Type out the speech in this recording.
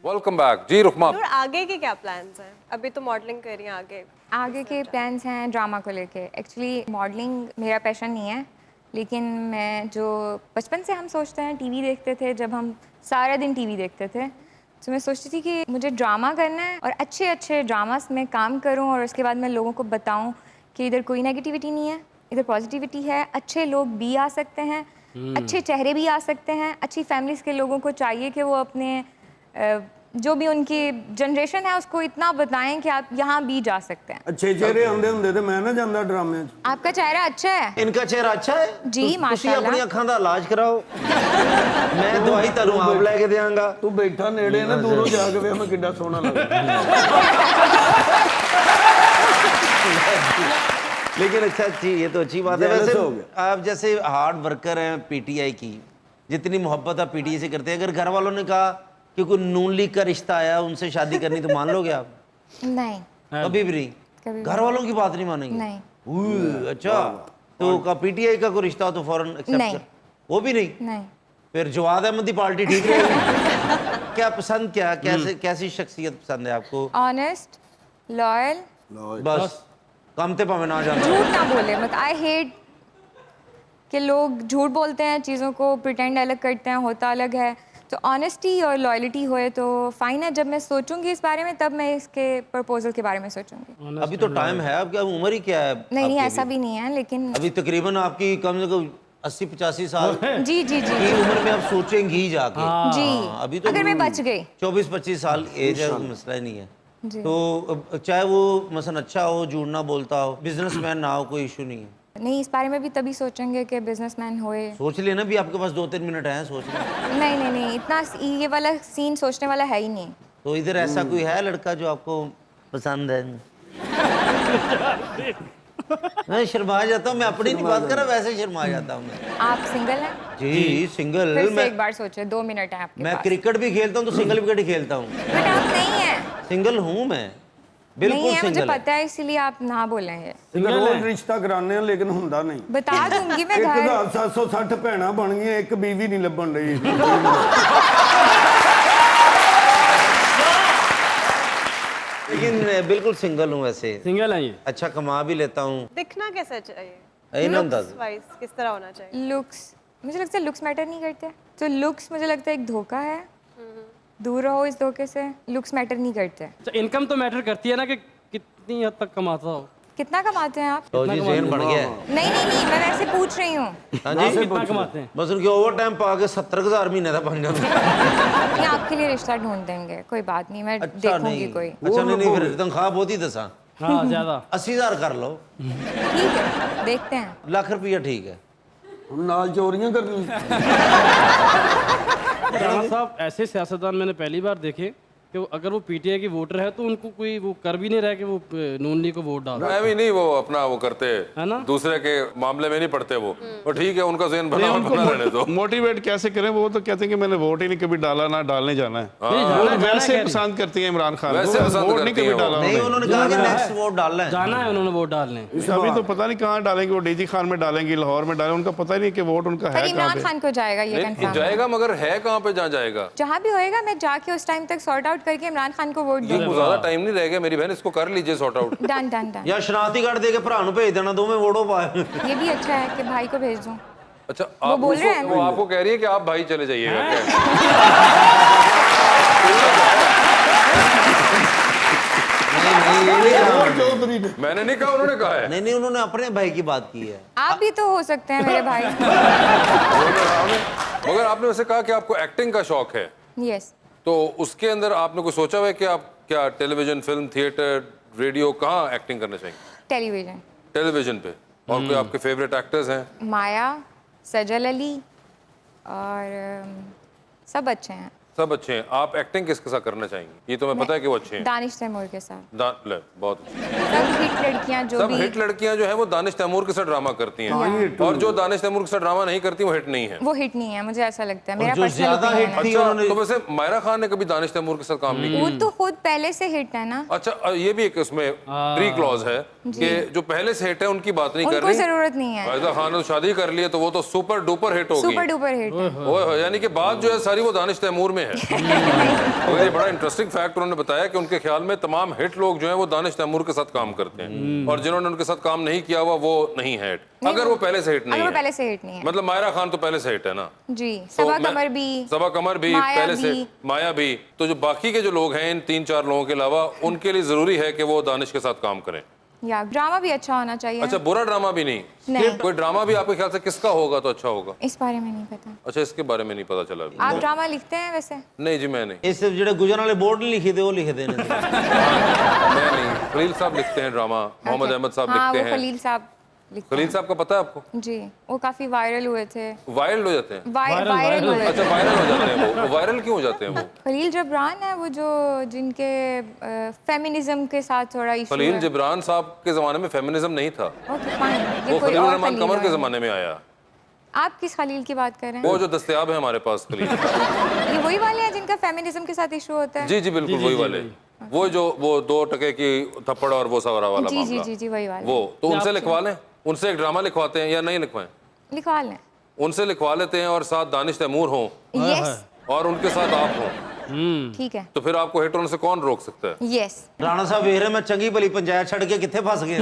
Welcome back जी रुकमा। और आगे के क्या प्लान्स हैं? अभी तो मॉडलिंग कर रही हैं, आगे के प्लान्स हैं ड्रामा को लेके। एक्चुअली मॉडलिंग मेरा पैशन नहीं है, लेकिन मैं जो बचपन से हम सोचते हैं, टीवी देखते थे, जब हम सारा दिन टीवी देखते थे, तो मैं सोचती थी कि मुझे ड्रामा करना है और अच्छे अच्छे ड्रामास में काम करूं और उसके बाद मैं लोगों को बताऊं कि इधर कोई नेगेटिविटी नहीं है, इधर पॉजिटिविटी है, अच्छे लोग भी आ सकते हैं, अच्छे चेहरे भी आ सकते हैं। अच्छी फैमिलीज़ के लोगों को चाहिए कि वो अपने जो भी उनकी जनरेशन है उसको इतना बताएं कि आप यहाँ भी जा सकते हैं। अच्छे चेहरे आंदे ਹੁੰਦੇ ਤੇ मैं ना ਜਾਂਦਾ ड्रामे च। आपका चेहरा अच्छा है। इनका चेहरा अच्छा है जी माशाल्लाह। अपनी अखां दा इलाज कराओ, मैं दवाई ਤੁਹਾਨੂੰ ਆਪ ਲੈ ਕੇ ਦੇਵਾਂਗਾ। तू बैठा नेड़े ना दूरों जाके वे मैं किड्डा सोहना लगदा। लेकिन अच्छा अच्छी, ये तो अच्छी बात है। वैसे आप जैसे हार्ड वर्कर हैं पीटीआई की, जितनी मोहब्बत आप पीटीआई से करते हैं, अगर घर वालों ने कहा कि कोई नून लीग का रिश्ता आया उनसे शादी करनी, तो मान लोगे आप? नहीं, कभी भी नहीं। घर वालों की बात नहीं मानेंगे? नहीं। अच्छा, तो का पीटीआई का कोई रिश्ता हो तो फौरन एक्सेप्ट कर? वो भी नहीं? नहीं। फिर जवाद अहमद की पार्टी ठीक रहेगी? क्या पसंद, क्या कैसी शख्सियत पसंद है आपको? ऑनेस्ट, लॉयल, बस कम थे भावे ना जाना। झूठ ना बोले मत। आई हेट कि लोग झूठ बोलते हैं, चीज़ों को प्रिटेंड अलग करते हैं, होता अलग है। तो ऑनेस्टी और लॉयल्टी होए तो फाइन है। जब मैं सोचूंगी इस बारे में, तब मैं इसके प्रपोजल के बारे में सोचूंगी। अभी तो टाइम है, अब क्या उम्र ही क्या है? नहीं, ऐसा भी नहीं है, लेकिन अभी तकरीबन आपकी कम से कम 80-85 साल जी जी जी की उम्र में आप सोचेंगी ही जाके। जी, अभी तो अगर मैं बच गई 24-25 साल एज है, मसला ही नहीं है। तो चाहे वो मसलन अच्छा हो, झूठ ना बोलता हो, बिजनेसमैन ना हो, कोई इशू नहीं है। नहीं, इस बारे में भी तभी सोचेंगे कि बिजनेसमैन होए। सोच लेना भी, आपके पास 2-3 मिनट हैं, सोच लेना। नहीं, इतना ये वाला सीन सोचने वाला है ही नहीं। तो इधर ऐसा कोई है लड़का जो आपको पसंद है? मैं शर्मा जाता हूँ, मैं अपनी नहीं बात कर रहा, वैसे शर्मा जाता हूँ मैं। आप सिंगल हैं? जी सिंगल। फिर से एक बार सोचे, 2 मिनट है आपके मैं पास। क्रिकेट भी खेलता हूँ तो सिंगल विकेट ही खेलता हूँ। बट आप नहीं हैं। सिंगल हूँ मैं, बिल्कुल नहीं है, मुझे सिंगल है। पता है, इसीलिए आप ना बोलेंगे। रोज रिश्ता कराने हैं लेकिन हुंदा नहीं। बता दूंगी मैं। एक घर 760 भैणा बन गई, एक बीवी नहीं लभन रही। लेकिन बिल्कुल सिंगल हूँ वैसे। सिंगल है ये। अच्छा कमा भी लेता हूँ। दिखना कैसा चाहिए? ना लुक्स वाइज किस तरह होना चाहिए? लुक्स, मुझे लगता है लुक्स मैटर नहीं करते। तो लुक्स मुझे लगता है एक धोखा है, दूर रहो इस धोखे से। लुक्स मैटर नहीं करते। अच्छा, इनकम तो मैटर करती है ना, कि कितनी हद तक कमाता हो। कितना कमाते हैं आप? तो जी ज़हन बढ़ गया है। नहीं, मैं वैसे पूछ रही हूँ। हाँ जी, कितना कमाते हैं? बस उनके ओवर टाइम पा के 70,000 महीने का बन जाता। ये आपके लिए रिश्ता ढूंढ देंगे, कोई बात नहीं, मैं अच्छा देखूंगी नहीं, कोई। अच्छा नहीं, फिर तनख्वाह बहुत ही दसा। हाँ ज्यादा। 80,000 कर लो, ठीक है, देखते हैं। लाख रुपया ठीक है। नाल चोरियां करनी। राणा साहब, ऐसे सियासतदान मैंने पहली बार देखे कि अगर वो पीटीआई की वोटर है तो उनको कोई वो कर भी नहीं रहा कि वो नून लीग को वोट डाल। मैं भी नहीं, वो अपना वो करते है ना, दूसरे के मामले में नहीं पड़ते वो। और ठीक है, उनका ज़हन बना रहने दो। मोटिवेट कैसे करें? वो तो कहते हैं कि मैंने वोट ही नहीं कभी डाला, ना डालने जाना है। वो वैसे पसंद करती है इमरान खान को, वैसे पसंद वोट नहीं करती कभी हैं डाला नहीं, उन्होंने। उन्होंने कहा कि नेक्स्ट वोट डालना है, जाना है उन्होंने वोट डालने। अभी तो पता नहीं कहाँ डालेंगे, वो डीजी खान में डालेंगे, लाहौर में डालेंगे, उनका पता ही नहीं कि वोट उनका पर है कहाँ इमरान पे। खान को जाएगा ये कंफर्म। जाएगा, मगर है कहाँ पे? जहाँ जाएगा, जहाँ भी होएगा, मैं जाके उस टाइम तक सॉर्ट आउट करके इमरान खान को वोट दूंगी। ज्यादा टाइम नहीं रह गया मेरी बहन, इसको कर लीजिए सॉर्ट आउट। डन। या शनाख्ती कार्ड दे के भरा नूं भेज देना, दोवें वोटों पाए। ये भी अच्छा है कि भाई को भेज दूं। अच्छा, वो आप बोल रहे हैं वो आपको कह रही है कि आप भाई चले जाइएगा क्या? मैंने नहीं कहा, उन्होंने कहा है। नहीं, उन्होंने अपने भाई की बात की है। आप भी तो हो सकते हैं मेरे भाई। मगर आपने वैसे कहा कि आपको एक्टिंग का शौक है, यस। तो उसके अंदर आपने कुछ सोचा हुआ है कि आप क्या टेलीविजन, फिल्म, थिएटर, रेडियो, कहाँ एक्टिंग करना चाहेंगे? टेलीविजन। टेलीविजन पे। और कोई आपके फेवरेट एक्टर्स हैं? माया, सजल अली और सब अच्छे हैं। सब अच्छे हैं। आप एक्टिंग किसके साथ करना चाहेंगी? ये तो मैं पता है कि वो अच्छे हैं। दानिश तैमूर के साथ। ले, बहुत अच्छे। सब हिट लड़कियां जो सब भी हिट लड़कियां जो है वो दानिश तैमूर के साथ ड्रामा करती हैं, और जो दानिश तैमूर के साथ ड्रामा नहीं करती वो हिट नहीं है। वो हिट नहीं है, मुझे ऐसा लगता है। मेरा जो पर्सनल ज्यादा ओपिनियन हिट है। थी अच्छा, उन्होंने। तो वैसे मायरा खान ने कभी दानिश तैमूर के साथ काम नहीं किया? वो तो खुद पहले से हिट है ना। अच्छा, ये भी एक उसमें प्री क्लॉज है कि जो पहले से हिट है उनकी बात नहीं कर उनको रही। जरूरत नहीं है। फायदा खान ने शादी कर ली है तो वो तो सुपर डुपर हिट होगी। Super duper hit. ओए, यानी कि बात जो है सारी वो दानिश तैमूर में है। मगर ये बड़ा इंटरेस्टिंग फैक्ट उन्होंने बताया कि उनके ख्याल में तमाम हिट लोग जो हैं वो दानिश तैमूर के साथ काम करते हैं, और जिन्होंने उनके साथ काम नहीं किया हुआ वो नहीं है हिट, अगर वो पहले से हिट नहीं अगर वो है। पहले से हिट नहीं है। मतलब मायरा खान तो पहले से हिट है ना। जी, तो सबा मैं- कमर भी, सबा कमर भी माया पहले से, भी। माया भी। तो जो बाकी के जो लोग हैं इन 3-4 लोगों के अलावा, उनके लिए जरूरी है कि वो दानिश के साथ काम करें। या ड्रामा भी अच्छा होना चाहिए। अच्छा, बुरा ड्रामा भी नहीं? नहीं, कोई ड्रामा भी आपके ख्याल से किसका होगा तो अच्छा होगा? इस बारे में नहीं पता। अच्छा, इसके बारे में नहीं पता चला अभी। आप ड्रामा लिखते हैं वैसे? नहीं जी, मैं नहीं। ਇਹ ਸਿਰਫ ਜਿਹੜੇ ਗੁਜਰਨ ਵਾਲੇ बोर्ड नहीं लिखे थे वो लिखे थे इन्होंने। मैं नहीं। खलील साहब लिखते हैं ड्रामा, मोहम्मद अहमद साहब हाँ, लिखते वो हैं। खलील साहब लिखते खलील साहब का पता है आपको? हैं। जी, वो काफी वायरल हुए थे। वायरल हो जाते हैं? वायरल हुए अच्छा, थे। वायरल हो जाते हैं वो वायरल क्यों हो जाते हैं वो? खलील जबरान है वो जो जिनके फेमिनिज्म के साथ थोड़ा इशू खलील है। जिब्रान साहब के जमाने में फेमिनिज्म नहीं था, ओके फाइन, वो ये कोई खलील और रहमान खलील कमर के है। जमाने में आया। आप किस खलील की बात कर रहे वो जो दस्तयाब है हमारे पास खलील। हैं? ये वही वाले हैं जिनका फेमिनिज्म के साथ इशू होता है? जी जी बिल्कुल वही वाले, वो जो वो 2 टके की थप्पड़ और वो सवरा वाला जी जी मामला, जी जी वही वाले। वो तो उनसे लिखवा लें, उनसे एक ड्रामा लिखवाते हैं या नहीं लिखवाएं? लिखवा लें। उनसे लिखवा लेते हैं और साथ दानिश तैमूर हों यस, और उनके साथ आप हों, ठीक है। तो फिर आपको हिट होने से कौन रोक सकता है? यस, राणा साहब वेख रहे मैं चंगी भली पंचायत छड़ के कितने फंस गए